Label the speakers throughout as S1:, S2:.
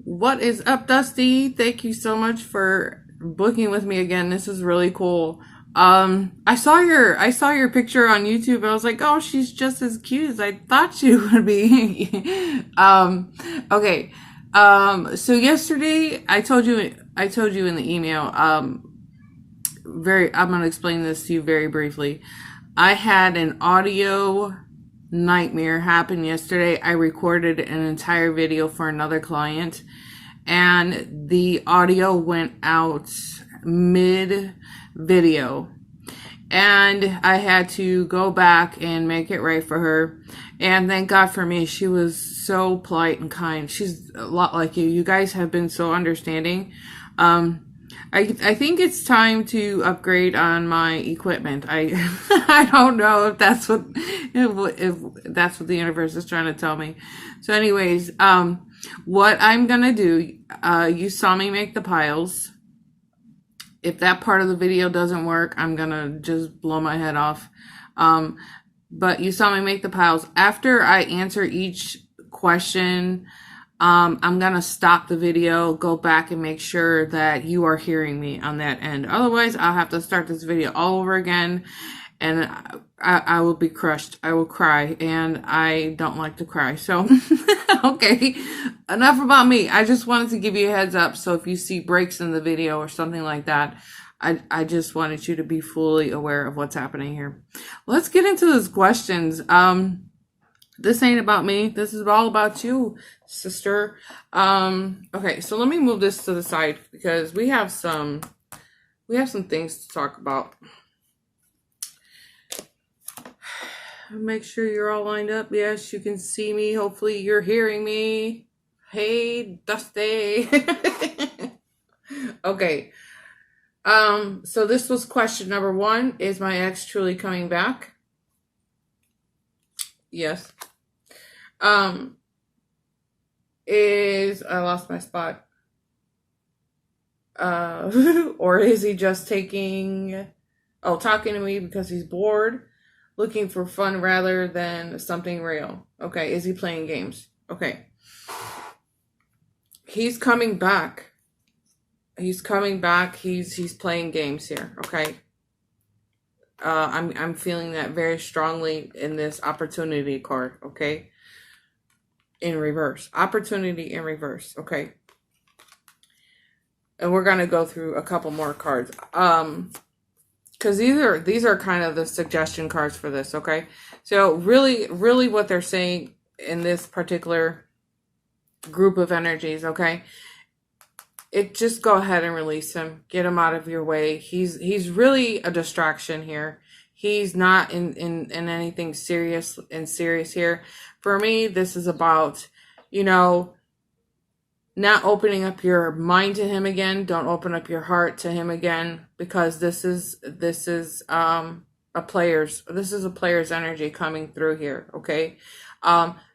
S1: What is up, Dusty? Thank you so much for booking with me again. This is really cool. I saw your picture on YouTube. I was like, oh, she's just as cute as I thought she would be. Okay. So yesterday I told you in the email. I'm gonna explain this to you very briefly. I had an audio nightmare happen yesterday. I recorded an entire video for another client, and the audio went out mid video, and I had to go back and make it right for her. And thank God for me, she was so polite and kind. She's a lot like you. You guys have been so understanding. I think it's time to upgrade on my equipment. I don't know if that's if that's what the universe is trying to tell me. So anyways, what I'm gonna do, you saw me make the piles. If that part of the video doesn't work, I'm gonna just blow my head off. But you saw me make the piles. After I answer each question, I'm gonna stop the video, go back and make sure that you are hearing me on that end. Otherwise, I'll have to start this video all over again, and I will be crushed. I will cry, and I don't like to cry. So, okay, enough about me. I just wanted to give you a heads up. So if you see breaks in the video or something like that, I just wanted you to be fully aware of what's happening here. Let's get into those questions. This ain't about me. This is all about you, sister. Okay, so let me move this to the side because we have some things to talk about. Make sure you're all lined up. Yes, you can see me. Hopefully you're hearing me. Hey, Dusty. Okay. So this was question number 1. Is my ex truly coming back? Yes. I lost my spot. Or is he just talking to me because he's bored, looking for fun rather than something real? Okay. Is he playing games? Okay. He's coming back. He's coming back. He's playing games here. Okay. I'm feeling that very strongly in this opportunity card, okay? In reverse. Opportunity in reverse, okay? And we're gonna go through a couple more cards. Because these are kind of the suggestion cards for this, okay? So really what they're saying in this particular group of energies, okay? Just go ahead and release him. Get him out of your way. He's really a distraction here. He's not in anything serious here. For me, this is about, not opening up your mind to him again. Don't open up your heart to him again, because this is a player's energy coming through here, okay?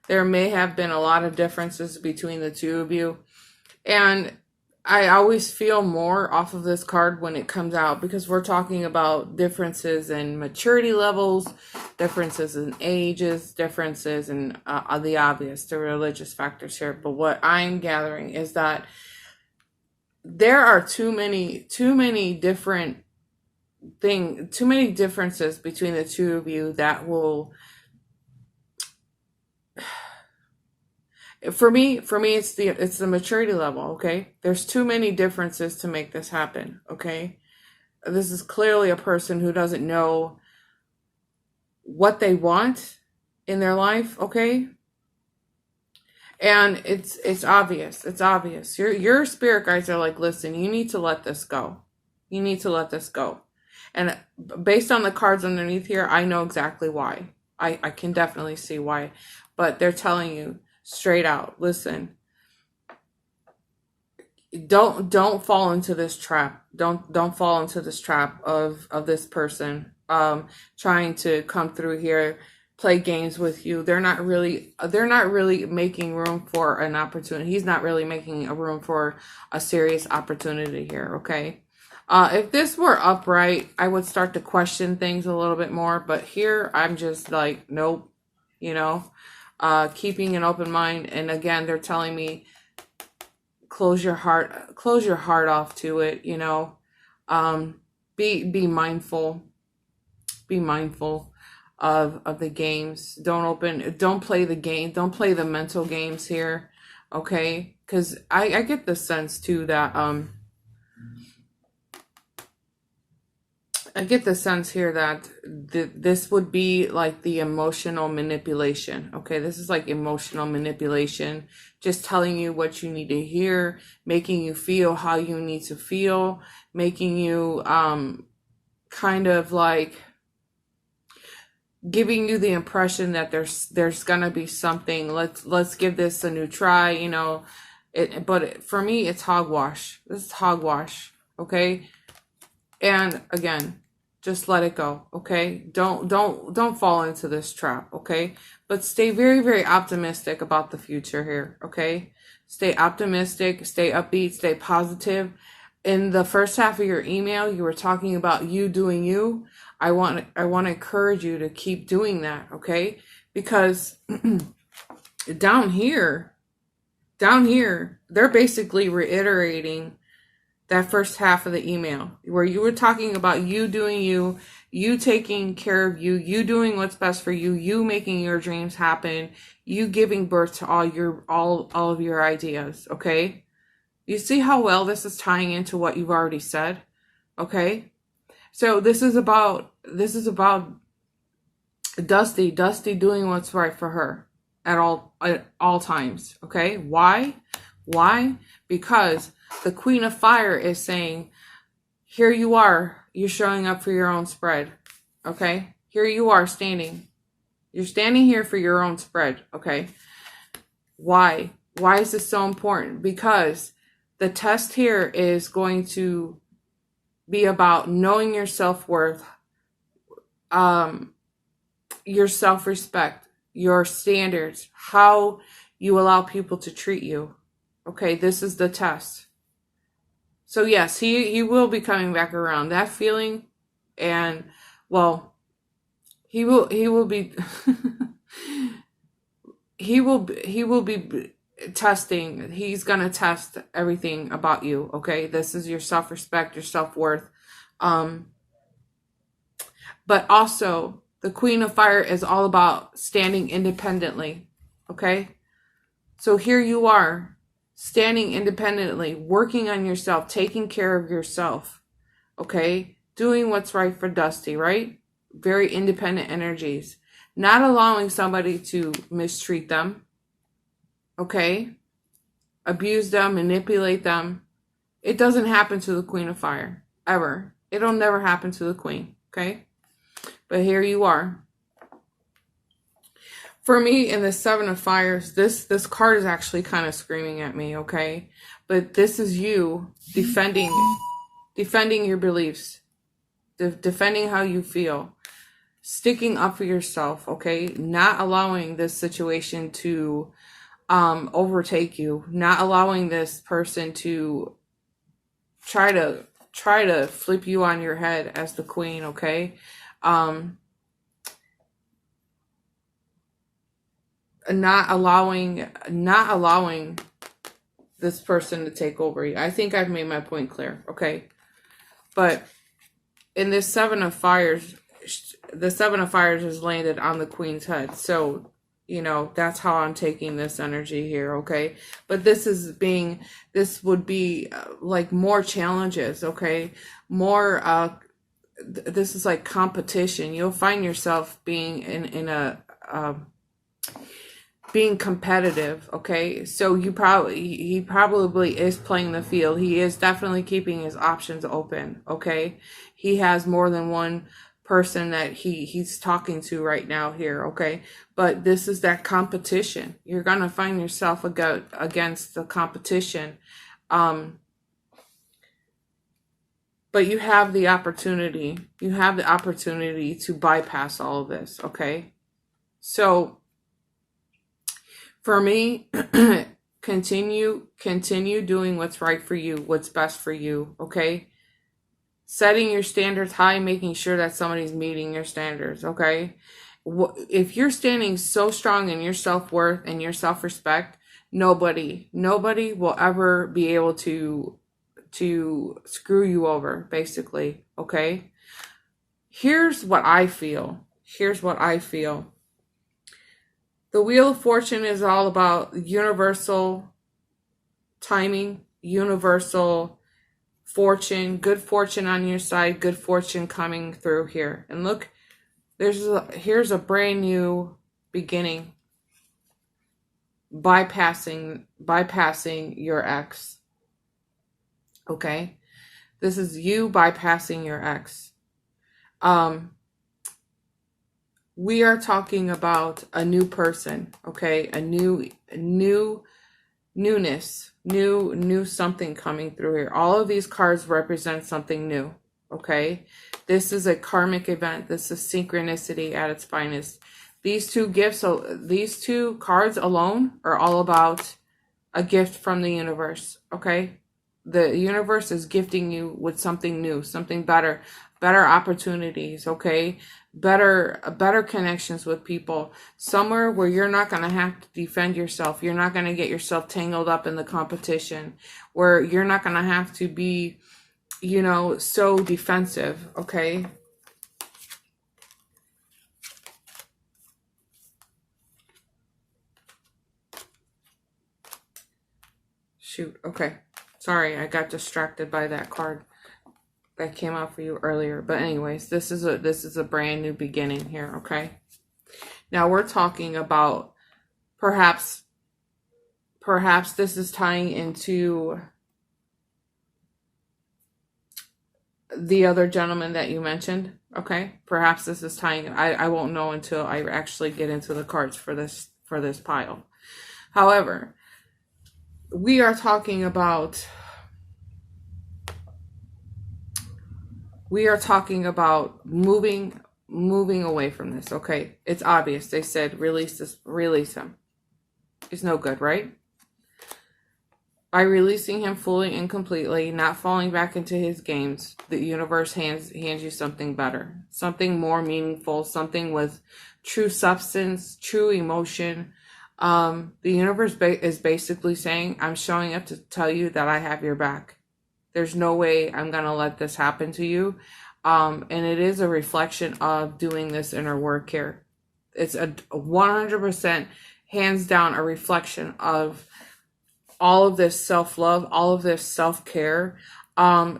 S1: There may have been a lot of differences between the two of you, and I always feel more off of this card when it comes out, because we're talking about differences in maturity levels, differences in ages, differences in the obvious, the religious factors here. But what I'm gathering is that there are too many differences between the two of you that will... For me, it's the maturity level, okay? There's too many differences to make this happen, okay? This is clearly a person who doesn't know what they want in their life, okay? And it's obvious. It's obvious. Your spirit guides are like, listen, you need to let this go. You need to let this go. And based on the cards underneath here, I know exactly why. I can definitely see why. But they're telling you straight out, listen, don't fall into this trap. Don't fall into this trap of this person trying to come through here, play games with you. They're not really making room for an opportunity. He's not really making a room for a serious opportunity here, okay? If this were upright, I would start to question things a little bit more, but here I'm just like, nope, you know, keeping an open mind. And again, they're telling me close your heart off to it, you know. Be mindful of the games. Don't play the game, don't play the mental games here, okay? Because I get the sense too that I get the sense here that this would be like the emotional manipulation. Okay, this is like emotional manipulation, just telling you what you need to hear, making you feel how you need to feel, making you kind of like giving you the impression that there's gonna be something. Let's give this a new try, you know. But for me, it's hogwash. This is hogwash. Okay, and again, just let it go, okay? Don't fall into this trap, okay? But stay very, very optimistic about the future here, okay? Stay optimistic, stay upbeat, stay positive. In the first half of your email, you were talking about you doing you. I want to encourage you to keep doing that, okay? Because down here, they're basically reiterating that first half of the email where you were talking about you doing you, you taking care of you, you doing what's best for you, you making your dreams happen, you giving birth to all of your ideas, okay? You see how well this is tying into what you've already said, okay? So this is about Dustey doing what's right for her at all times, okay? Why? Because the Queen of Fire is saying, here you are, you're showing up for your own spread, okay? Here you are standing. You're standing here for your own spread, okay? Why? Why is this so important? Because the test here is going to be about knowing your self-worth, your self-respect, your standards, how you allow people to treat you, okay? This is the test. So yes, he will be coming back around. That feeling, and well, he will be he will be testing. He's gonna test everything about you. Okay, this is your self-respect, your self-worth, but also the Queen of Fire is all about standing independently. Okay, so here you are, standing independently, working on yourself, taking care of yourself, okay? Doing what's right for Dustey, right? Very independent energies. Not allowing somebody to mistreat them, okay? Abuse them, manipulate them. It doesn't happen to the Queen of Fire, ever. It'll never happen to the Queen, okay? But here you are. For me, in the Seven of Fires, this card is actually kind of screaming at me, okay? But this is you defending your beliefs, defending how you feel, sticking up for yourself, okay? Not allowing this situation to overtake you, not allowing this person to try to flip you on your head as the queen, okay? Not allowing this person to take over you. I think I've made my point clear, okay? But in this Seven of Fires, the Seven of Fires is landed on the Queen's head. So, you know, that's how I'm taking this energy here, okay? But this would be like more challenges, okay? more this is like competition. You'll find yourself being in a being competitive, okay? So he probably is playing the field. He is definitely keeping his options open, okay? He has more than one person that he's talking to right now here, okay? But this is that competition. You're gonna find yourself against the competition. But you have the opportunity. You have the opportunity to bypass all of this, okay? So for me, continue doing what's right for you, what's best for you, okay? Setting your standards high, making sure that somebody's meeting your standards, okay? If you're standing so strong in your self-worth and your self-respect, nobody will ever be able to screw you over, basically, okay? Here's what I feel. The Wheel of Fortune is all about universal timing, universal fortune, good fortune on your side, good fortune coming through here. And look, here's a brand new beginning. Bypassing your ex. Okay? This is you bypassing your ex. We are talking about a new person, okay? A newness, new something coming through here. All of these cards represent something new, okay? This is a karmic event. This is synchronicity at its finest. These two cards alone are all about a gift from the universe, okay? The universe is gifting you with something new, something better opportunities, okay? Better connections with people, somewhere where you're not going to have to defend yourself. You're not going to get yourself tangled up in the competition, where you're not going to have to be, so defensive, okay? Shoot, okay. Sorry, I got distracted by that card that came out for you earlier. But anyways, this is a brand new beginning here, okay? Now we're talking about perhaps this is tying into the other gentleman that you mentioned, okay? Perhaps this is tying, I won't know until I actually get into the cards for this pile. However, we are talking about moving away from this, okay? It's obvious. They said release him. He's no good, right? By releasing him fully and completely, not falling back into his games, the universe hands you something better, something more meaningful, something with true substance, true emotion. The universe is basically saying, I'm showing up to tell you that I have your back. There's no way I'm going to let this happen to you. And it is a reflection of doing this inner work here. It's a 100% hands down a reflection of all of this self-love, all of this self-care,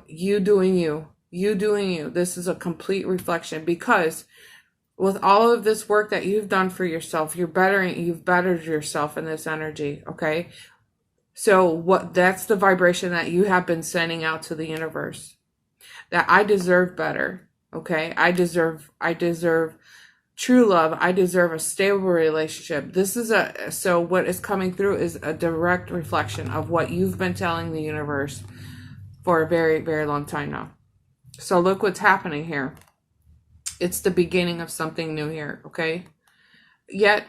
S1: you doing you. This is a complete reflection, because with all of this work that you've done for yourself, you've bettered yourself in this energy, okay? So that's the vibration that you have been sending out to the universe. That I deserve better, okay? I deserve true love. I deserve a stable relationship. So what is coming through is a direct reflection of what you've been telling the universe for a very, very long time now. So look what's happening here. It's the beginning of something new here, okay? Yet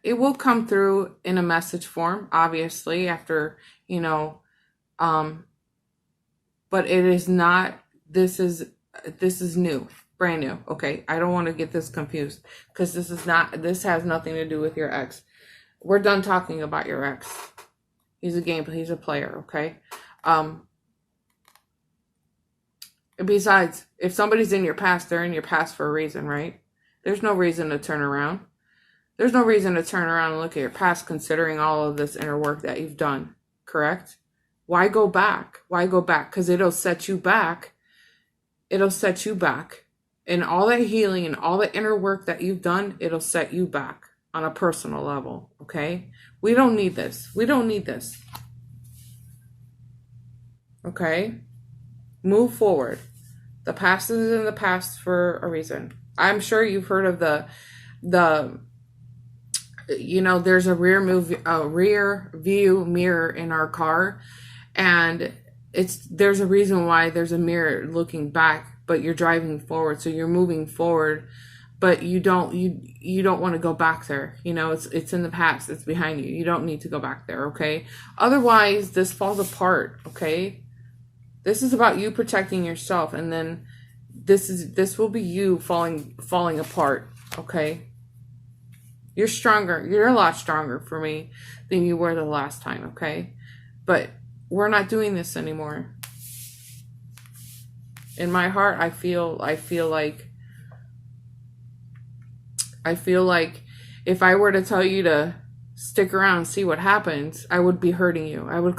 S1: it will come through in a message form, obviously, after, but it is not, this is new, brand new, okay? I don't want to get this confused, because this has nothing to do with your ex. We're done talking about your ex. He's a player, okay? Besides, if somebody's in your past, they're in your past for a reason, right? There's no reason to turn around. There's no reason to turn around and look at your past, considering all of this inner work that you've done, correct? Why go back? Because it'll set you back it'll set you back. And all that healing and all the inner work that you've done, it'll set you back on a personal level, okay? We don't need this. We don't need this. Okay? Move forward. The past is in the past for a reason. I'm sure you've heard of the there's a rear view mirror in our car, and there's a reason why there's a mirror looking back, but you're driving forward, so you're moving forward, but you don't want to go back there. It's in the past, it's behind you. You don't need to go back there, okay? Otherwise, this falls apart, okay? This is about you protecting yourself, and then this will be you falling apart, okay? You're stronger. You're a lot stronger for me than you were the last time, okay? But we're not doing this anymore. In my heart, I feel like if I were to tell you to stick around and see what happens, I would be hurting you. I would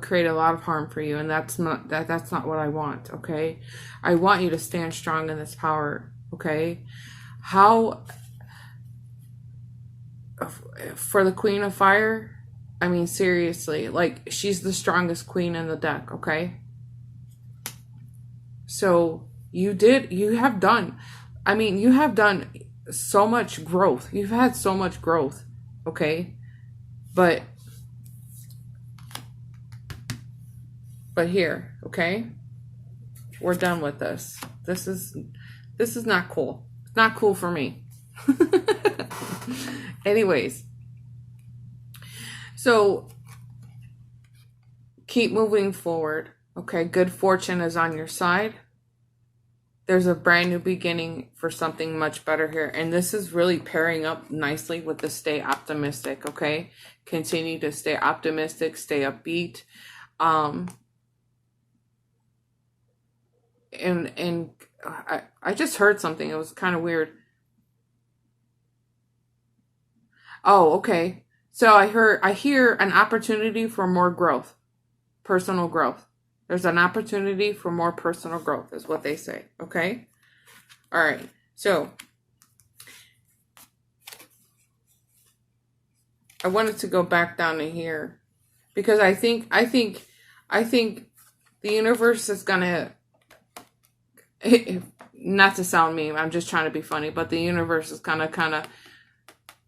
S1: create a lot of harm for you, and that's not what I want, okay? I want you to stand strong in this power, okay? For the Queen of Fire, I mean, seriously, like, she's the strongest queen in the deck, okay? So you have done so much growth. You've had so much growth, okay? But here, okay? We're done with this. This is not cool. It's not cool for me. Anyways, so keep moving forward, okay? Good fortune is on your side. There's a brand new beginning for something much better here. And this is really pairing up nicely with the stay optimistic, okay? Continue to stay optimistic, stay upbeat. And I just heard something. It was kind of weird. Oh, okay. So I hear an opportunity for more growth, personal growth. There's an opportunity for more personal growth is what they say, okay? All right. So I wanted to go back down to here because I think the universe is going to, not to sound mean, I'm just trying to be funny, but the universe is kind of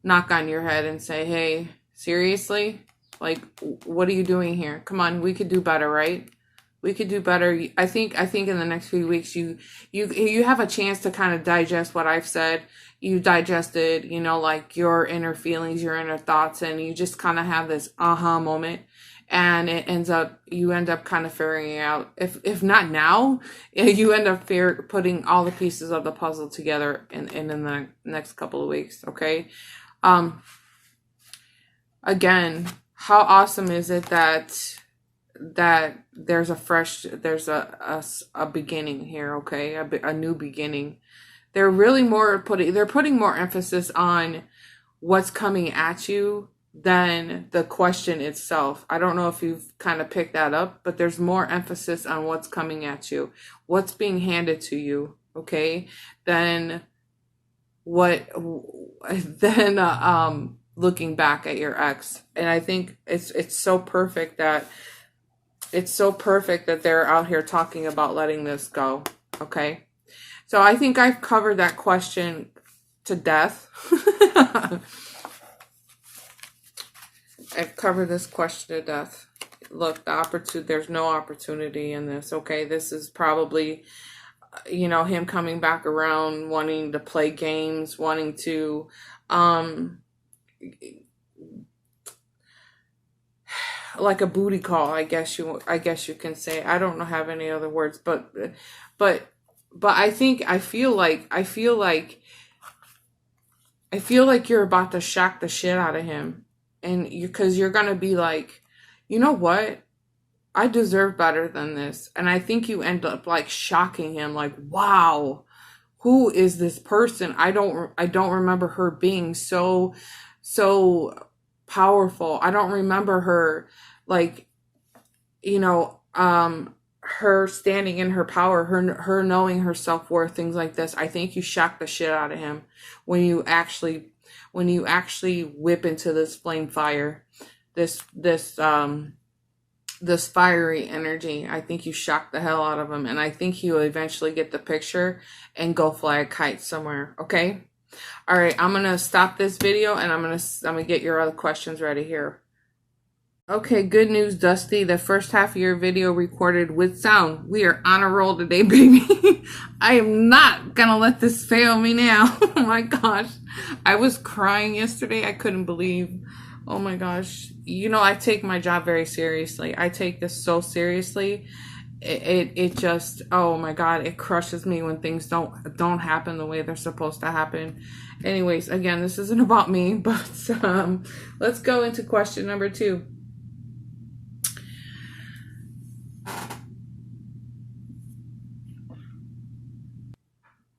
S1: knock on your head and say, hey, seriously? Like, what are you doing here? Come on, we could do better, right? We could do better. I think in the next few weeks, you have a chance to kind of digest what I've said. You digested, like your inner feelings, your inner thoughts, and you just kind of have this aha moment. And you end up kind of figuring out, if not now, you end up putting all the pieces of the puzzle together in the next couple of weeks, okay? Again, how awesome is it that there's a beginning here, okay? A new beginning. They're putting more emphasis on what's coming at you than the question itself. I don't know if you've kind of picked that up, but there's more emphasis on what's coming at you, what's being handed to you, okay? Than looking back at your ex. And I think it's so perfect that they're out here talking about letting this go, okay? So I think I've covered that question to death. I've covered this question to death. Look, there's no opportunity in this, okay? This is probably, him coming back around, wanting to play games, wanting to, like a booty call, I guess you can say. I don't have any other words, but I feel like you're about to shock the shit out of him, and because you're gonna be like, you know what? I deserve better than this. And I think you end up like shocking him, like, wow, who is this person? I don't remember her being so powerful. I don't remember her, like, her standing in her power, her knowing her self-worth, things like this. I think you shock the shit out of him when you actually whip into this flame fire, this fiery energy. I think you shock the hell out of him, and I think he'll eventually get the picture and go fly a kite somewhere. Okay? All right, I'm gonna stop this video, and I'm gonna get your other questions ready here. Okay, good news, Dusty. The first half of your video recorded with sound. We are on a roll today, baby. I am not gonna let this fail me now. Oh my gosh. I was crying yesterday. I couldn't believe. Oh my gosh. You know, I take my job very seriously. I take this so seriously. It just, oh my God, it crushes me when things don't happen the way they're supposed to happen. Anyways, again, this isn't about me, but let's go into question number 2.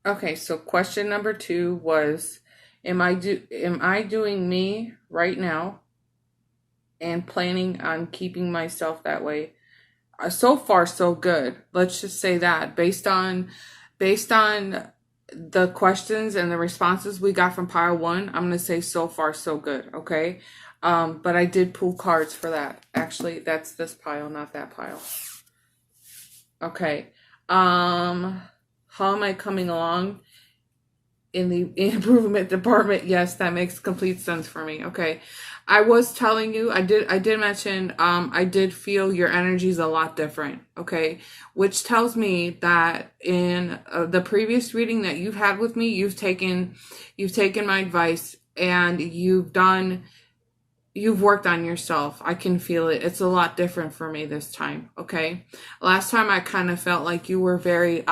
S1: Okay, so question number 2 was, am I doing me right now and planning on keeping myself that way? So far, so good. Let's just say that based on the questions and the responses we got from pile 1, I'm gonna say so far, so good. Okay, but I did pull cards for that. Actually, that's this pile, not that pile. Okay. How am I coming along in the improvement department? Yes, that makes complete sense for me. Okay. I was telling you, I did mention, I did feel your energy is a lot different. Okay. Which tells me that in the previous reading that you've had with me, you've taken my advice and you've worked on yourself. I can feel it. It's a lot different for me this time. Okay. Last time I kind of felt like you were very,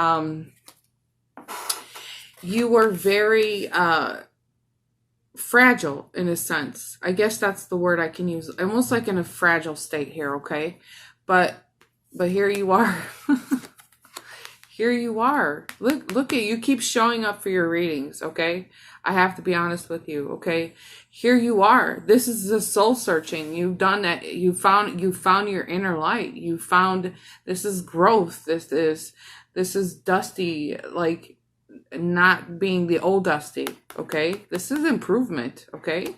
S1: fragile in a sense. I guess that's the word I can use. Almost like in a fragile state here, okay? But here you are. Here you are. Look at you, keep showing up for your readings, okay? I have to be honest with you, okay? Here you are. This is the soul searching. You've done that. You found your inner light. This is growth. This is Dusty, like, not being the old Dusty, okay? This is improvement, okay?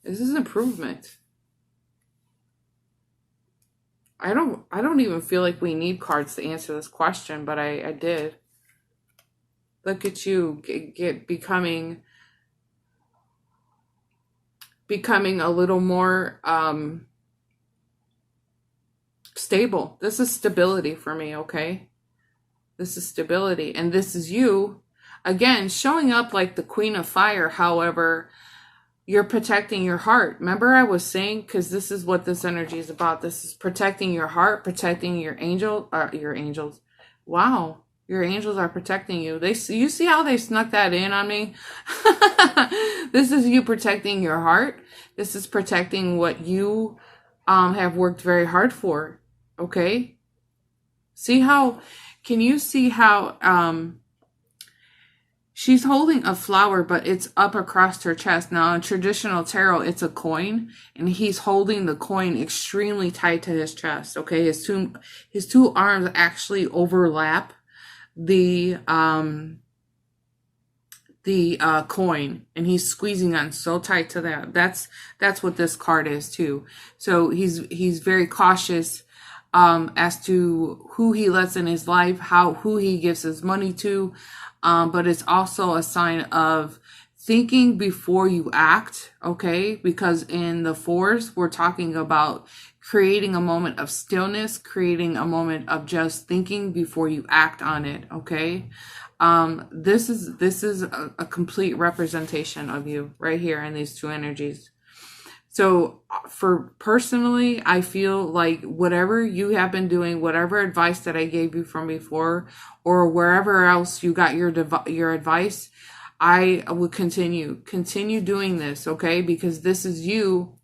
S1: This is improvement. I don't even feel like we need cards to answer this question, but I did. Look at you becoming a little more stable. This is stability for me, okay? This is stability. And this is you, again, showing up like the Queen of Fire. However, you're protecting your heart. Remember I was saying, because this is what this energy is about. This is protecting your heart, protecting your angels. Wow. Your angels are protecting you. You see how they snuck that in on me? This is you protecting your heart. This is protecting what you have worked very hard for. Okay? Can you see how she's holding a flower, but it's up across her chest? Now, in traditional tarot, it's a coin, and he's holding the coin extremely tight to his chest, okay? His two arms actually overlap the coin, and he's squeezing on so tight to that. That's what this card is, too. So he's very cautious as to who he lets in his life, who he gives his money to, but it's also a sign of thinking before you act, okay? Because in the 4s, we're talking about creating a moment of stillness, creating a moment of just thinking before you act on it, okay? This is a complete representation of you right here in these 2 energies. So for personally, I feel like whatever you have been doing, whatever advice that I gave you from before, or wherever else you got your advice, I would continue doing this, okay? Because this is you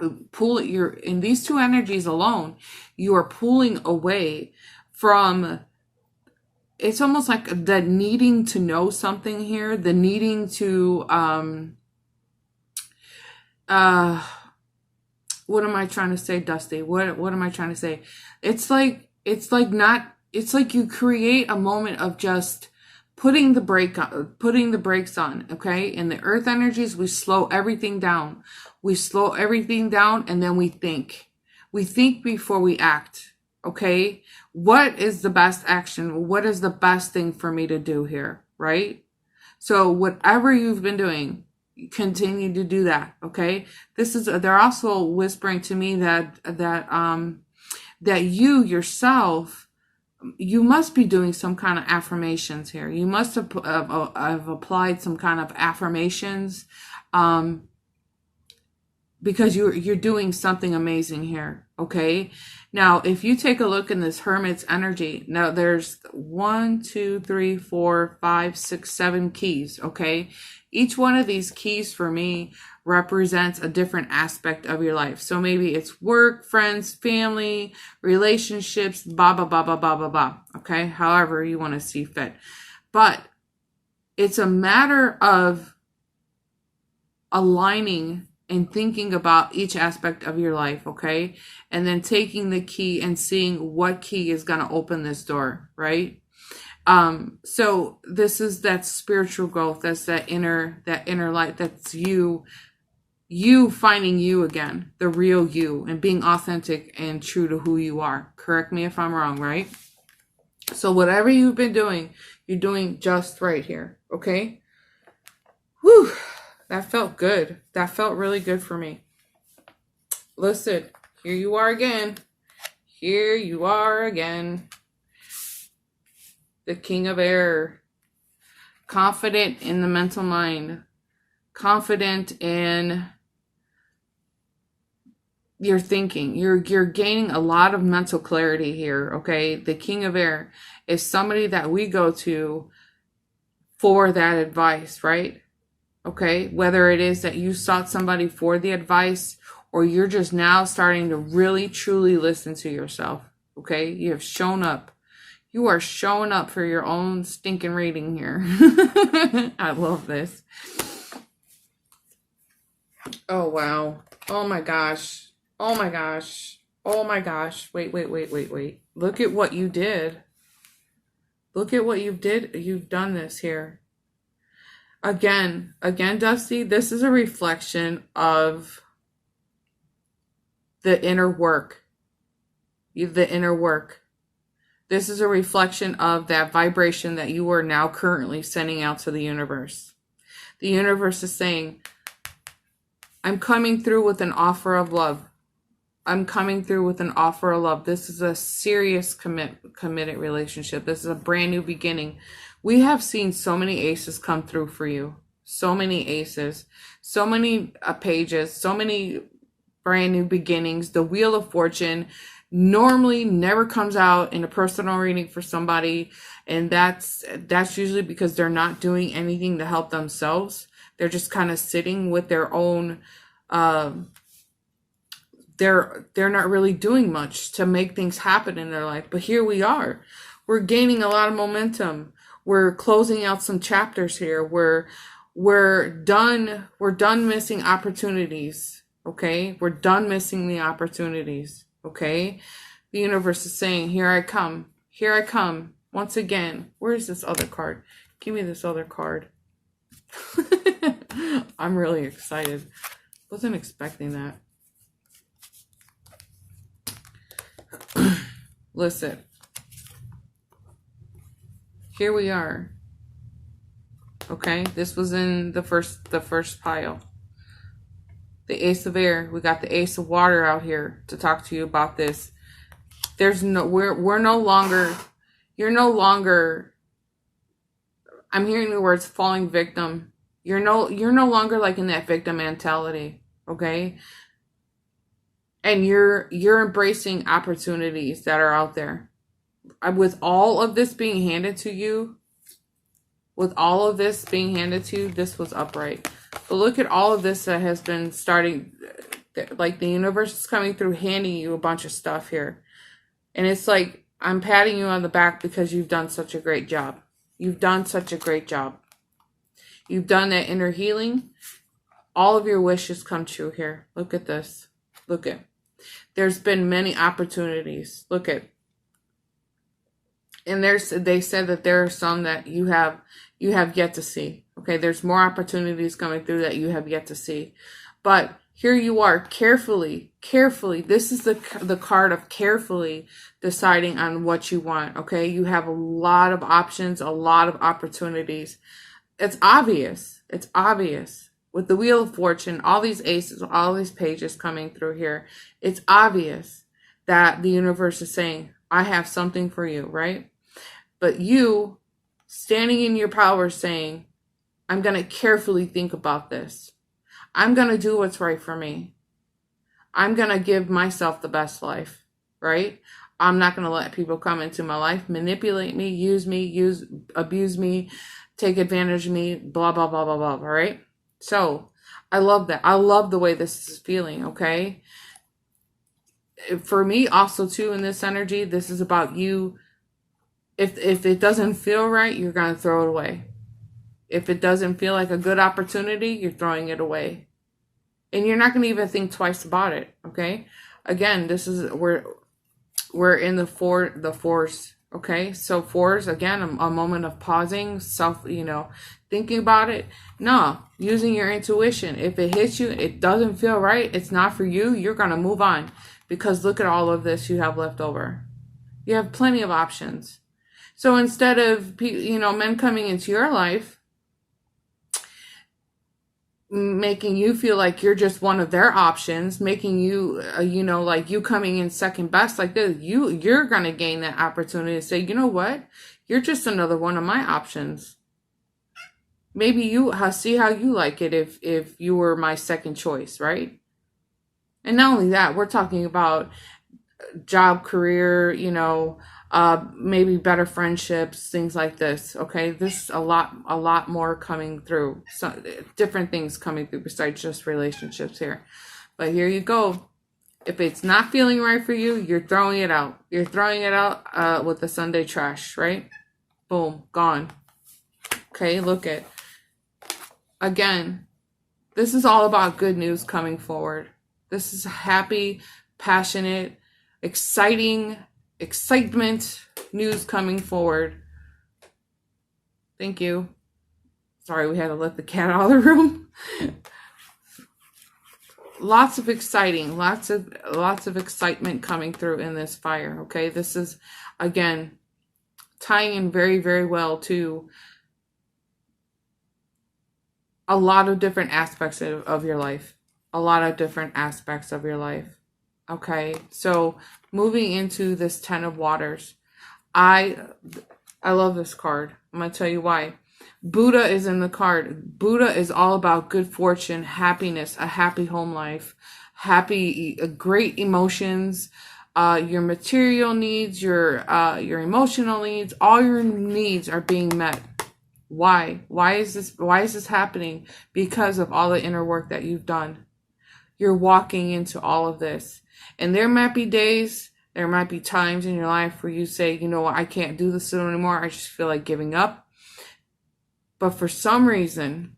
S1: in these 2 energies alone, you are pulling away from, it's almost like the needing to know something here, the needing to, what am I trying to say, Dusty? What am I trying to say? It's like It's like not, it's like you create a moment of just putting the putting the brakes on, okay? In the earth energies, we slow everything down. We slow everything down and then we think. We think before we act, okay? What is the best action? What is the best thing for me to do here, right? So whatever you've been doing, continue to do that, okay? They're also whispering to me that you yourself, you must be doing some kind of affirmations here. You must have applied some kind of affirmations, because you're doing something amazing here, okay? Now, if you take a look in this Hermit's energy, now there's 1, 2, 3, 4, 5, 6, 7 keys, okay? Each one of these keys for me represents a different aspect of your life. So maybe it's work, friends, family, relationships, blah, blah, blah, blah, blah, blah, blah, okay? However you want to see fit. But it's a matter of aligning and thinking about each aspect of your life, okay? And then taking the key and seeing what key is going to open this door, right? So this is that spiritual growth. That's that inner light. That's you finding you again, the real you, and being authentic and true to who you are. Correct me if I'm wrong, right? So whatever you've been doing, you're doing just right here, okay? Whew. That felt good. That felt really good for me. Listen, here you are again. Here you are again. The King of Air. Confident in the mental mind. Confident in your thinking. You're gaining a lot of mental clarity here, okay? The King of Air is somebody that we go to for that advice, right? Okay, whether it is that you sought somebody for the advice or you're just now starting to really truly listen to yourself. Okay, you have shown up. You are showing up for your own stinking reading here. I love this. Oh, wow. Oh my gosh. Oh my gosh. Oh my gosh. Wait. Look at what you did. Look at what you did. You've done this here. Again, Dusty, this is a reflection of the inner work. The inner work. This is a reflection of that vibration that you are now currently sending out to the universe. The universe is saying, I'm coming through with an offer of love. I'm coming through with an offer of love. This is a serious committed relationship. This is a brand new beginning. We have seen so many aces come through for you. So many aces. So many pages. So many brand new beginnings. The Wheel of Fortune normally never comes out in a personal reading for somebody. And that's usually because they're not doing anything to help themselves. They're just kind of sitting with their own... They're not really doing much to make things happen in their life. But here we are. We're gaining a lot of momentum. We're closing out some chapters here. We're done missing opportunities. Okay? We're done missing the opportunities. Okay? The universe is saying, here I come. Here I come. Once again. Where's this other card? Give me this other card. I'm really excited. Wasn't expecting that. Listen. Here we are. Okay, this was in the first pile. The Ace of Air. We got the Ace of Water out here to talk to you about this. There's no we're no longer you're no longer I'm hearing the words falling victim. You're no longer like in that victim mentality, okay? And you're embracing opportunities that are out there. With all of this being handed to you, this was upright. But look at all of this that has been starting, like the universe is coming through, handing you a bunch of stuff here. And it's like, I'm patting you on the back because you've done such a great job. You've done such a great job. You've done that inner healing. All of your wishes come true here. Look at this. Look at. There's been many opportunities. Look at. And they said that there are some that you have yet to see. Okay, there's more opportunities coming through that you have yet to see. But here you are, carefully. This is the card of carefully deciding on what you want. Okay, you have a lot of options, a lot of opportunities. It's obvious. With the Wheel of Fortune, all these aces, all these pages coming through here, it's obvious that the universe is saying, I have something for you, right? But you, standing in your power, saying, I'm going to carefully think about this. I'm going to do what's right for me. I'm going to give myself the best life, right? I'm not going to let people come into my life, manipulate me, abuse me, take advantage of me, blah, blah, blah, blah, blah, all right? So I love that. I love the way this is feeling, okay? For me also too, in this energy, this is about you. If it doesn't feel right, you're going to throw it away. If it doesn't feel like a good opportunity, you're throwing it away. And you're not going to even think twice about it, okay? Again, this is we're in the fours, okay? So fours, again, a moment of pausing, thinking about it. No, using your intuition. If it hits you, it doesn't feel right, it's not for you, you're going to move on. Because look at all of this you have left over. You have plenty of options. So instead of, men coming into your life, making you feel like you're just one of their options, making you, like you coming in second best like this, you're going to gain that opportunity to say, you know what? You're just another one of my options. Maybe you see how you like it if you were my second choice, right? And not only that, we're talking about job, career, maybe better friendships, things like this. Okay, this a lot more coming through. So different things coming through besides just relationships here. But here you go. If it's not feeling right for you, you're throwing it out. You're throwing it out with the Sunday trash, right? Boom, gone. Okay, look at. Again, this is all about good news coming forward. This is happy, passionate, excitement news coming forward. Thank you. Sorry, we had to let the cat out of the room. Lots of excitement coming through in this fire. Okay, this is again tying in very, very well to a lot of different aspects of your life. Okay, so moving into this Ten of Waters, I love this card. I'm going to tell you why. Buddha is in the card. Buddha is all about good fortune, happiness, a happy home life, great emotions, your material needs, your emotional needs, all your needs are being met. Why? Why is this happening? Because of all the inner work that you've done. You're walking into all of this. And there might be days, there might be times in your life where you say, you know what, I can't do this anymore. I just feel like giving up. But for some reason,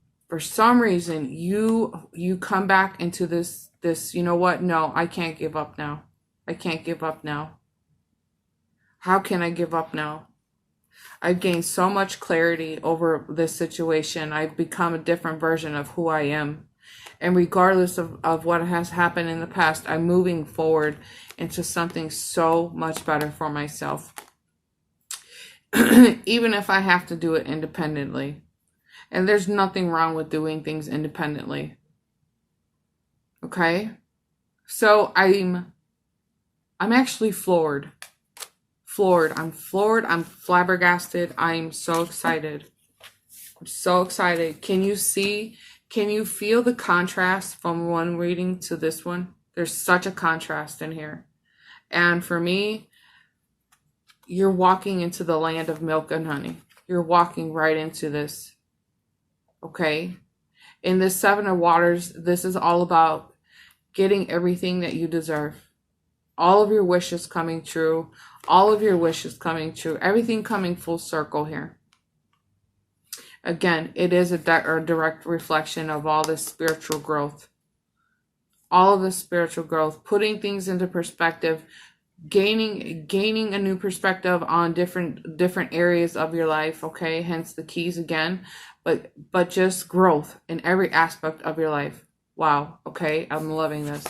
S1: you come back into this, you know what? No, I can't give up now. How can I give up now? I've gained so much clarity over this situation. I've become a different version of who I am. And regardless of what has happened in the past, I'm moving forward into something so much better for myself. Even if I have to do it independently. And there's nothing wrong with doing things independently. Okay? So I'm actually floored. I'm flabbergasted. I'm so excited. Can you feel the contrast from one reading to this one? There's such a contrast in here. And for me, you're walking into the land of milk and honey. You're walking right into this. Okay? In this Seven of Waters, this is all about getting everything that you deserve. All of your wishes coming true. Everything coming full circle here. Again, it is a direct reflection of all this spiritual growth. Putting things into perspective, gaining a new perspective on different areas of your life, okay? Hence the keys again. But just growth in every aspect of your life. Wow, okay? I'm loving this.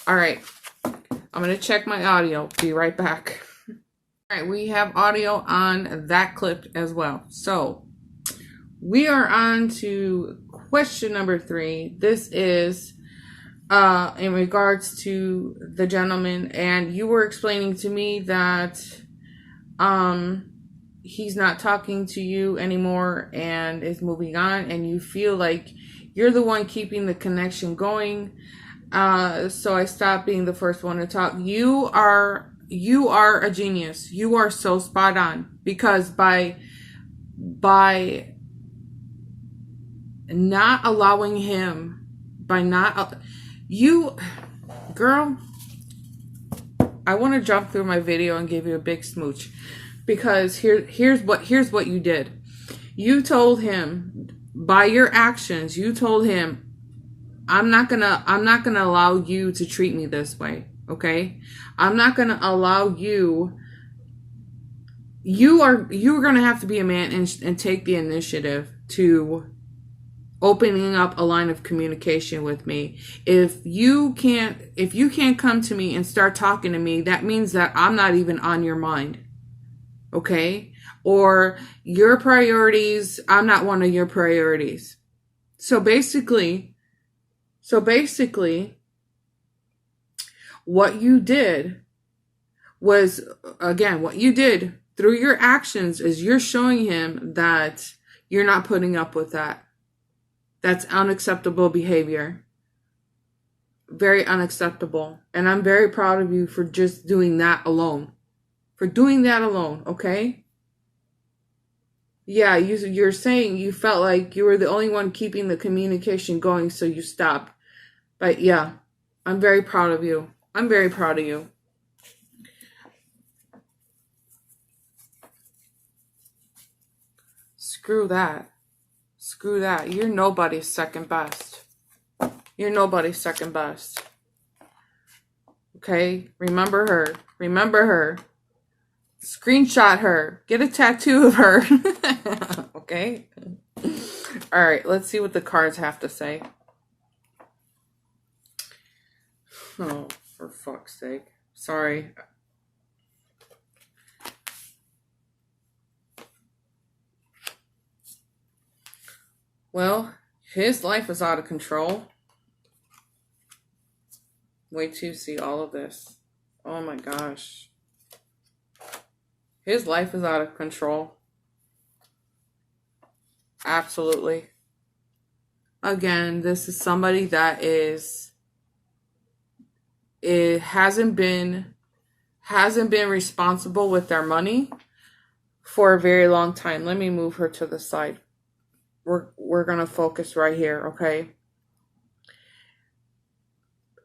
S1: All right. I'm going to check my audio. Be right back. All right, we have audio on that clip as well. So, we are on to question number 3. This is in regards to the gentleman, and you were explaining to me that he's not talking to you anymore and is moving on, and you feel like you're the one keeping the connection going. So I stopped being the first one to talk. You are a genius. You are so spot on, because by not allowing him, girl, I want to jump through my video and give you a big smooch, because here's what you did. You told him, by your actions, you told him, I'm not gonna allow you to treat me this way, okay? I'm not gonna allow you. You're gonna have to be a man and take the initiative to opening up a line of communication with me. If you can't come to me and start talking to me, that means that I'm not even on your mind, okay? Or your priorities, I'm not one of your priorities. So basically, what you did was, again, what you did through your actions is you're showing him that you're not putting up with that. That's unacceptable behavior. Very unacceptable. And I'm very proud of you for just doing that alone. Okay? Yeah, you're saying you felt like you were the only one keeping the communication going, so you stopped. But yeah, I'm very proud of you. Screw that. You're nobody's second best. Okay? Remember her. Screenshot her. Get a tattoo of her. Okay? All right, let's see what the cards have to say. Oh, for fuck's sake. Sorry. Well, his life is out of control. Wait till you see all of this. Oh my gosh. His life is out of control. Absolutely. Again, this is somebody that hasn't been responsible with their money for a very long time. Let me move her to the side. We're gonna focus right here, okay?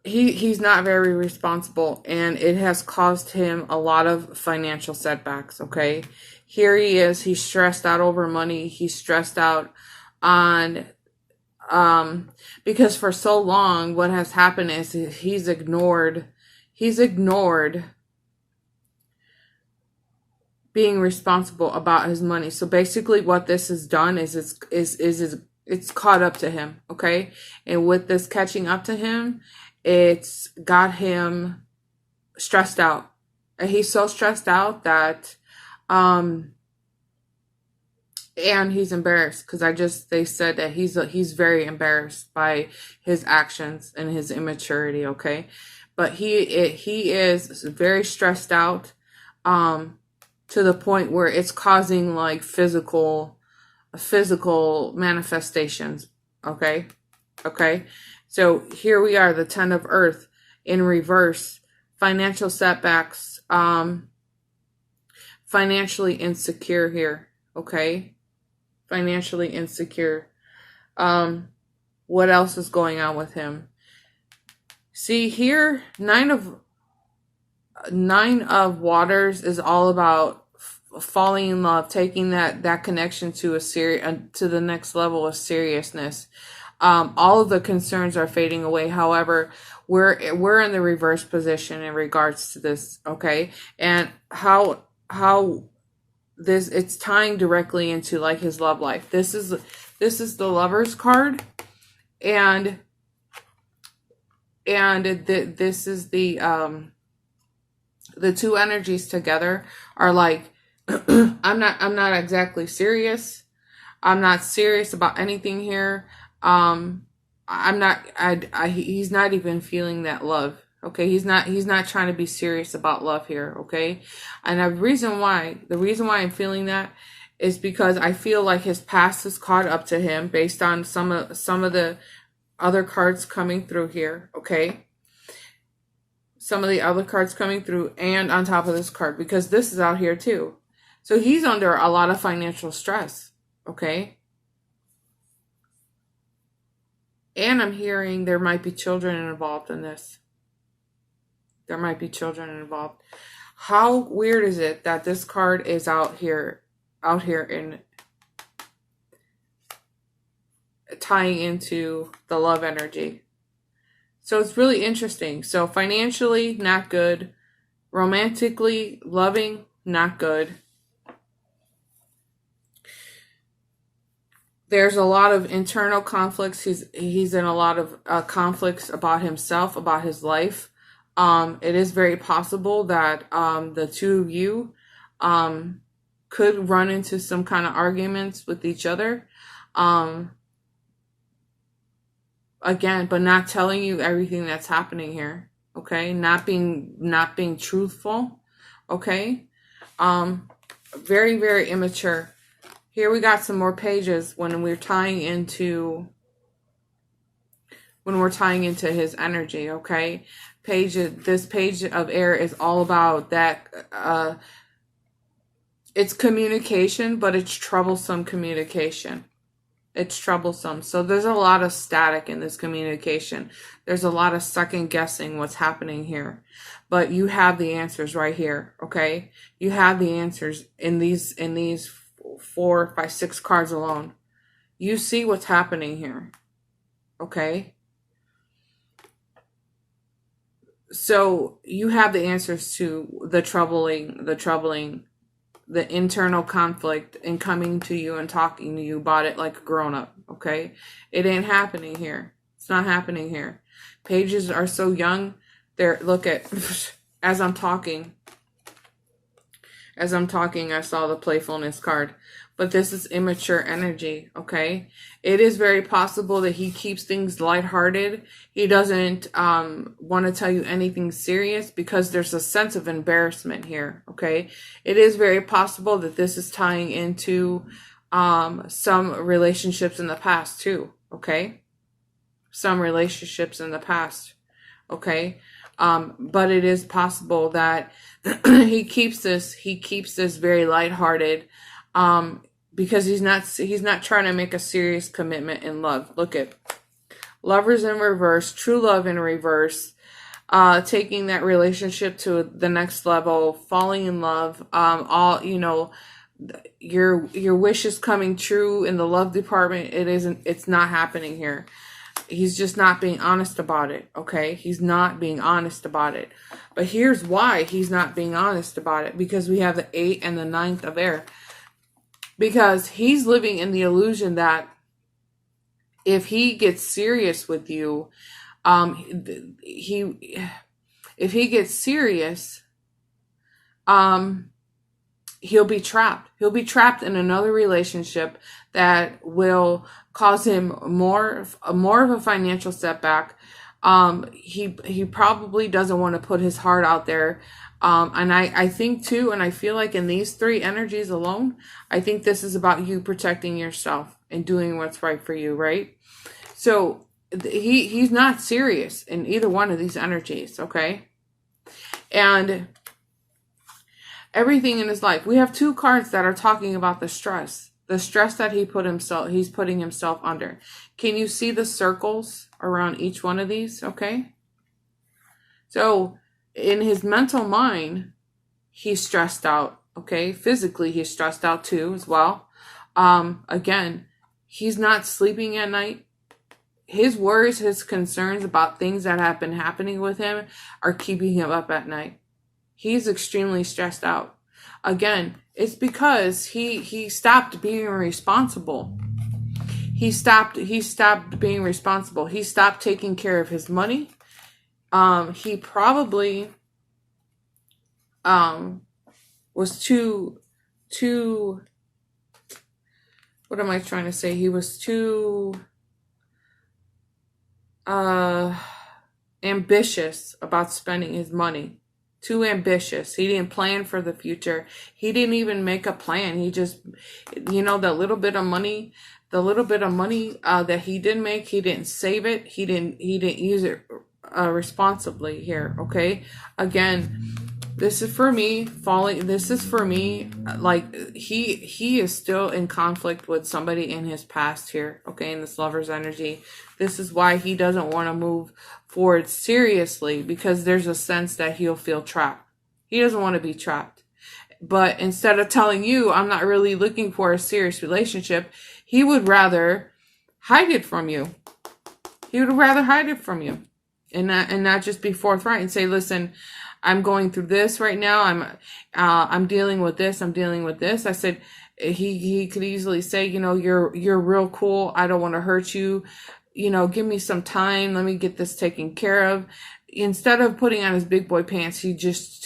S1: He's not very responsible, and it has caused him a lot of financial setbacks, okay? Here he is, he's stressed out over money, he's stressed out on because for so long what has happened is he's ignored being responsible about his money. So basically what this has done is it's caught up to him, okay? And with this catching up to him, it's got him stressed out. And he's so stressed out that and he's embarrassed, because they said that he's very embarrassed by his actions and his immaturity, okay? But he is very stressed out to the point where it's causing like physical manifestations, okay? So here we are, the 10 of Earth in reverse, financial setbacks, financially insecure here, okay? Financially insecure. What else is going on with him? See here, Nine of Waters is all about falling in love, taking that connection to to the next level of seriousness. All of the concerns are fading away. However, we're in the reverse position in regards to this, okay? And how this, it's tying directly into like his love life. This is the Lover's card, and this is the two energies together are like, I'm not exactly serious. I'm not serious about anything here. He's not even feeling that love. Okay. He's not trying to be serious about love here. Okay. And the reason why I'm feeling that is because I feel like his past is caught up to him based on some of the other cards coming through here. Okay. Some of the other cards coming through, and on top of this card, because this is out here too. So he's under a lot of financial stress. Okay. And I'm hearing there might be children involved in this. There might be children involved. How weird is it that this card is out here in tying into the love energy? So it's really interesting. So financially, not good. Romantically, loving, not good. There's a lot of internal conflicts. He's in a lot of conflicts about himself, about his life. It is very possible that the two of you could run into some kind of arguments with each other. Again, but not telling you everything that's happening here. Okay, not being truthful. Okay, very, very immature. Here we got some more pages when we're tying into his energy. Okay, this page of air is all about that. It's communication, but it's troublesome communication. It's troublesome. So there's a lot of static in this communication. There's a lot of second guessing what's happening here. But you have the answers right here, okay? You have the answers in these 4, 5, 6 cards alone. You see what's happening here, okay? So you have the answers to the troubling, the internal conflict, and coming to you and talking to you about it like a grown-up, okay? It ain't happening here. It's not happening here. Pages are so young. Look at, as I'm talking, I saw the playfulness card. But this is immature energy, okay? It is very possible that he keeps things lighthearted. He doesn't want to tell you anything serious because there's a sense of embarrassment here, okay? It is very possible that this is tying into some relationships in the past too, okay? Some relationships in the past, okay? But it is possible that he keeps this very lighthearted, because he's not trying to make a serious commitment in love. Look at Lovers in reverse, true love in reverse, taking that relationship to the next level, falling in love, your wish is coming true in the love department. It's not happening here. He's just not being honest about it, okay? He's not being honest about it. But here's why he's not being honest about it. Because we have the 8 and the 9th of air. Because he's living in the illusion that if he gets serious with you, if he gets serious, he'll be trapped. He'll be trapped in another relationship that will cause him more of a financial setback. He probably doesn't want to put his heart out there. And I think too, and I feel like in these 3 energies alone, I think this is about you protecting yourself and doing what's right for you, right? So he's not serious in either one of these energies, okay? And everything in his life. We have 2 cards that are talking about the stress that he's putting himself under. Can you see the circles around each one of these? Okay. So in his mental mind, he's stressed out. Okay. Physically, he's stressed out too as well. Again, he's not sleeping at night. his worries, his concerns about things that have been happening with him are keeping him up at night. He's extremely stressed out. Again, it's because he stopped being responsible. He stopped being responsible. He stopped taking care of his money. He probably was too what am I trying to say? He was too ambitious about spending his money. Too ambitious. He didn't plan for the future. He didn't even make a plan. He just, the little bit of money that he did make, he didn't save it. He didn't use it responsibly here. Okay. Again, this is for me like he is still in conflict with somebody in his past here. Okay. In this Lover's energy. This is why he doesn't want to move forward seriously, because there's a sense that he'll feel trapped. He doesn't want to be trapped. But instead of telling you, I'm not really looking for a serious relationship, he would rather hide it from you. He would rather hide it from you and not just be forthright and say, listen, I'm going through this right now. I'm dealing with this. I'm dealing with this. I said, he could easily say, you're real cool. I don't want to hurt you. Give me some time. Let me get this taken care of. Instead of putting on his big boy pants, he just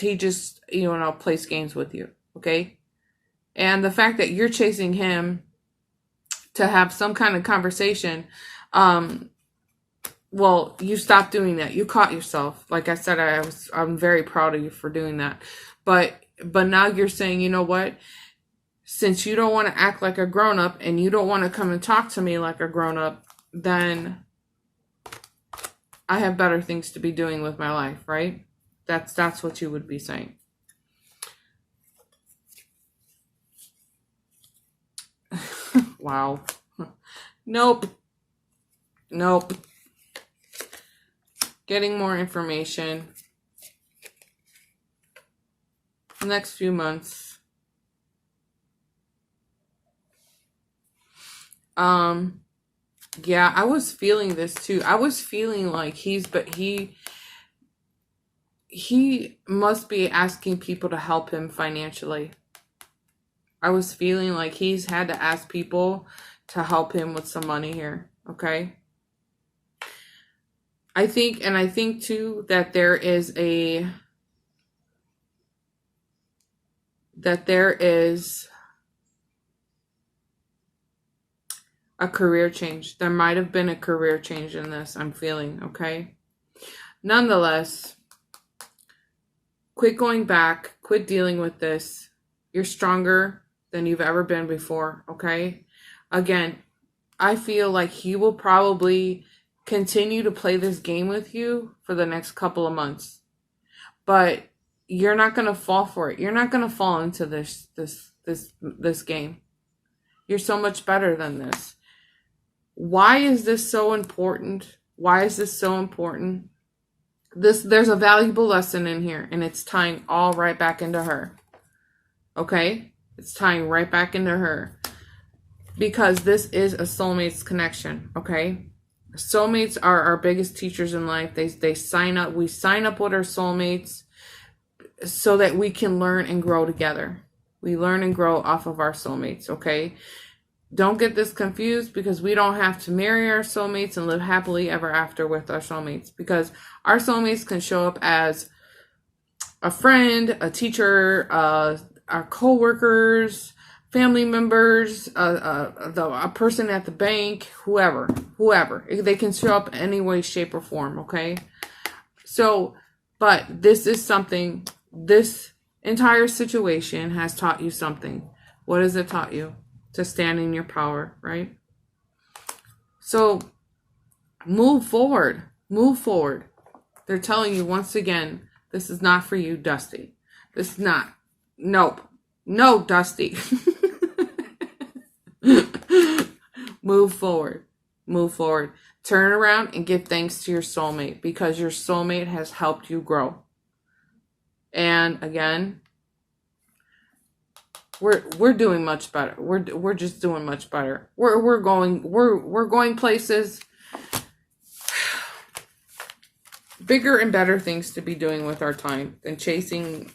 S1: plays games with you. Okay. And the fact that you're chasing him to have some kind of conversation, well, you stopped doing that. You caught yourself. Like I said, I'm very proud of you for doing that. But now you're saying, you know what? Since you don't want to act like a grown-up and you don't want to come and talk to me like a grown-up, then I have better things to be doing with my life, right? That's what you would be saying. Wow. Nope. Getting more information. The next few months. Yeah, I was feeling this too. I was feeling like he must be asking people to help him financially. I was feeling like he's had to ask people to help him with some money here. Okay. I think too that there is a career change. There might have been a career change in this, I'm feeling, okay? Nonetheless, quit going back, quit dealing with this. You're stronger than you've ever been before, okay? Again, I feel like he will probably continue to play this game with you for the next couple of months. But you're not going to fall for it. You're not going to fall into this game. You're so much better than this. Why is this so important? There's a valuable lesson in here, and it's tying all right back into her. Okay? It's tying right back into her. Because this is a soulmates connection, okay? Soulmates are our biggest teachers in life. We sign up with our soulmates so that we can learn and grow together. We learn and grow off of our soulmates, okay? Don't get this confused, because we don't have to marry our soulmates and live happily ever after with our soulmates, because our soulmates can show up as a friend, a teacher, our co-workers, family members, a person at the bank, whoever. They can show up any way, shape, or form, okay? So, but this entire situation has taught you something. What has it taught you? To stand in your power, right? So, move forward. They're telling you once again, this is not for you, Dusty. This is not. Nope. No, Dusty. Move forward. Turn around and give thanks to your soulmate, because your soulmate has helped you grow. And again, we're doing much better. We're just doing much better. We're going places. bigger and better things to be doing with our time than chasing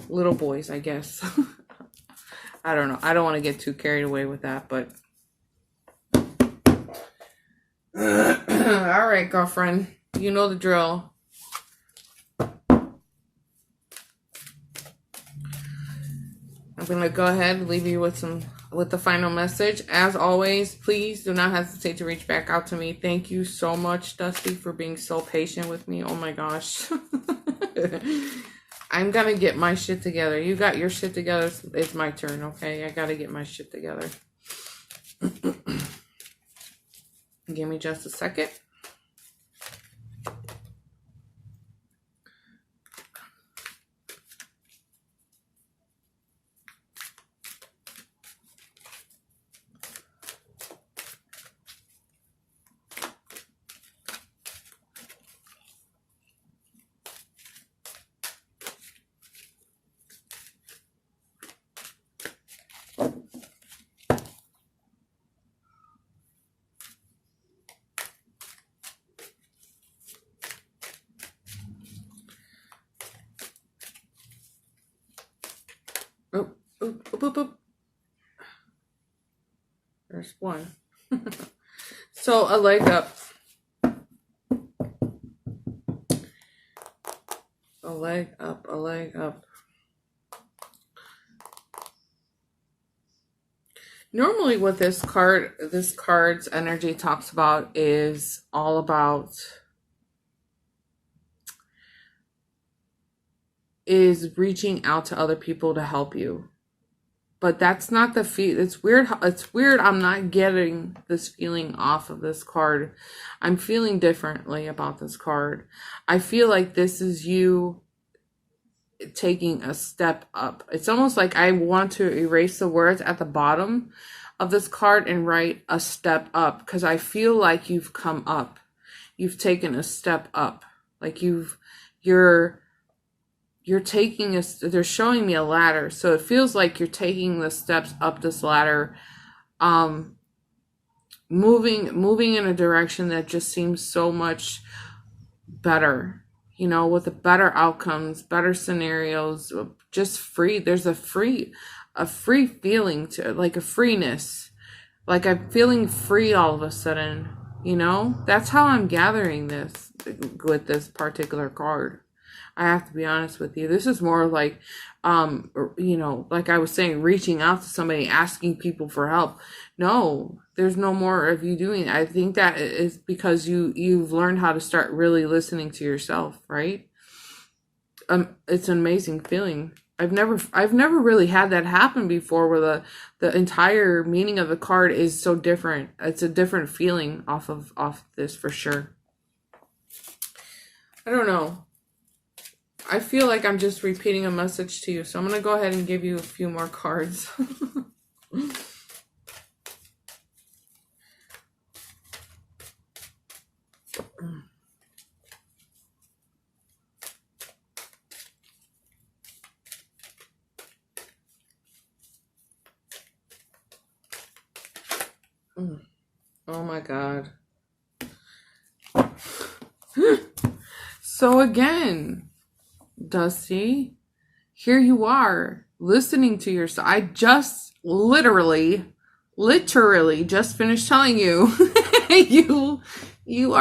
S1: little boys, I guess. I don't know. I don't want to get too carried away with that, but all right, girlfriend. You know the drill. I'm going to go ahead and leave you with the final message. As always, please do not hesitate to reach back out to me. Thank you so much, Dusty, for being so patient with me. Oh my gosh. I'm going to get my shit together. You got your shit together. It's my turn, okay? I got to get my shit together. Give me just a second. Boop. There's one. So a leg up. A leg up, a leg up. Normally what this card's energy talks about is all about is reaching out to other people to help you. But that's not the feel. It's weird. I'm not getting this feeling off of this card. I'm feeling differently about this card. I feel like this is you taking a step up. It's almost like I want to erase the words at the bottom of this card and write a step up, because I feel like you've come up. You've taken a step up. Like you're taking they're showing me a ladder, so it feels like you're taking the steps up this ladder, moving in a direction that just seems so much better, with the better outcomes, better scenarios, just free. There's a free feeling to it, like a freeness, like I'm feeling free all of a sudden, that's how I'm gathering this with this particular card. I have to be honest with you. This is more like, like I was saying, reaching out to somebody, asking people for help. No, there's no more of you doing it. I think that is because you've learned how to start really listening to yourself, right? It's an amazing feeling. I've never really had that happen before, where the entire meaning of the card is so different. It's a different feeling off this for sure. I don't know. I feel like I'm just repeating a message to you, so I'm going to go ahead and give you a few more cards. Oh my God. So again, Dusty, here you are listening to yourself. I just literally just finished telling you you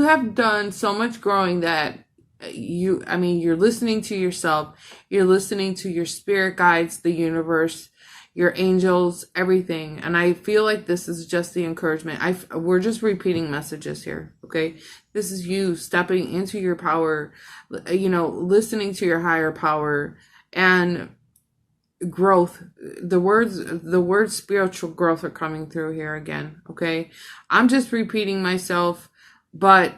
S1: have done so much growing that you're listening to yourself, you're listening to your spirit guides, the universe, your angels, everything. And I feel like this is just the encouragement. We're just repeating messages here, okay? This is you stepping into your power, listening to your higher power and growth. The words spiritual growth are coming through here again, okay? I'm just repeating myself, but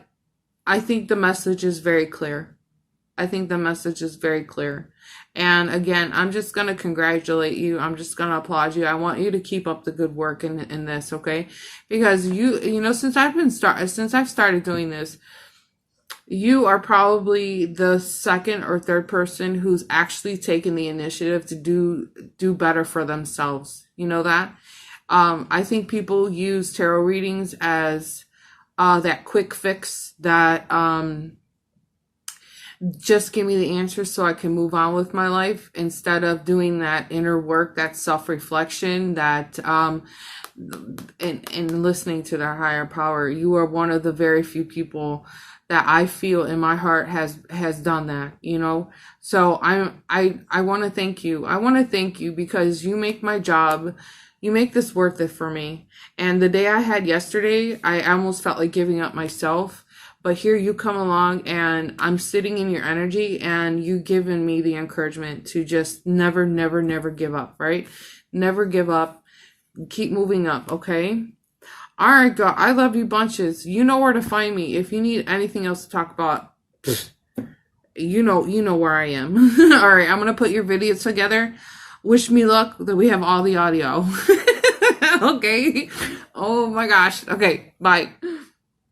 S1: I think the message is very clear. And again, I'm just going to congratulate you. I'm just going to applaud you. I want you to keep up the good work in this, okay? Because since I've started doing this, you are probably the second or third person who's actually taken the initiative to do better for themselves. You know that? I think people use tarot readings as that quick fix, that just give me the answers so I can move on with my life, instead of doing that inner work, that self-reflection, that and listening to their higher power. You are one of the very few people that I feel in my heart has done that, you know. So I want to thank you. I want to thank you because you make my job, you make this worth it for me. And the day I had yesterday, I almost felt like giving up myself. But here you come along and I'm sitting in your energy and you given me the encouragement to just never, never, never give up, right? Never give up. Keep moving up, okay? All right, girl. I love you bunches. You know where to find me. If you need anything else to talk about, you know where I am. All right, I'm going to put your videos together. Wish me luck that we have all the audio. Okay. Oh my gosh. Okay, bye.